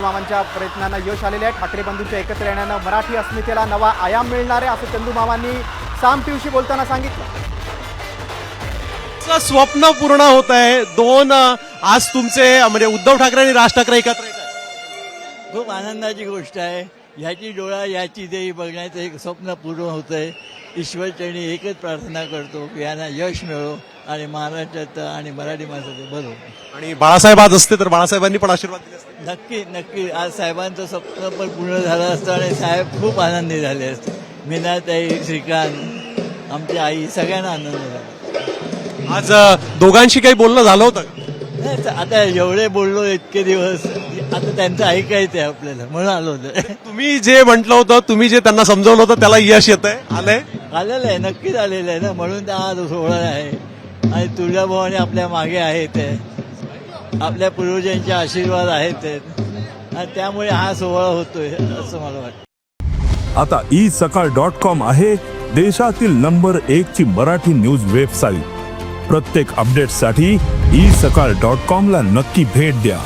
मामांच्या प्रयत्नांना यश आलेले आहे। ठाकरे बंधूंच्या एकत्र येण्यानं मराठी अस्मितेला नवा आयाम मिळणार आहे असं चंदू मामांनी साम टीव्हीशी बोलताना सांगितलं। स्वप्न पूर्ण होत आहे। दोन आज तुमचे म्हणजे उद्धव ठाकरे आणि राज ठाकरे एकत्र येत आहेत। खूप आनंदाची गोष्ट आहे। याची डोळा याची देही बघण्याचं एक स्वप्न पूर्ण होत आहे। ईश्वरचरणी एकच प्रार्थना करतो की यांना यश मिळो आणि महाराष्ट्राचं आणि मराठी माणसाचं बरो। आणि बाळासाहेब आज असते तर बाळासाहेबांनी पण आशीर्वाद दिले असते। नक्की नक्की आज साहेबांचं स्वप्न पण पूर्ण झालं असतं आणि साहेब खूप आनंदी झाले असते। मीनाताई, श्रीकांत, आमची आई, सगळ्यांना आनंद झाला। आज दोघांशी काही बोलणं झालं होतं का? नाही, आता एवढे बोललो इतके दिवस, आता त्यांचं ऐकायचंय आपल्याला म्हणून आलो होतं। तुम्ही जे म्हटलं होतं, तुम्ही जे त्यांना समजवलं होतं त्याला यश येत आहे, आलंय आलेलं आहे, नक्कीच आलेलं आहे ना, म्हणून तर आज सोहळा आहे। आणि तुळजाभवानी आपल्या मागे आहेत, आपल्या पूर्वजांचे आशीर्वाद आहेत आणि त्यामुळे हा सोहळा होतोय असं मला वाटतं। आता isakal.com आहे देशातील नंबर 1 ची मराठी न्यूज वेबसाईट। प्रत्येक अपडेटसाठी isakal.com ला नक्की भेट द्या।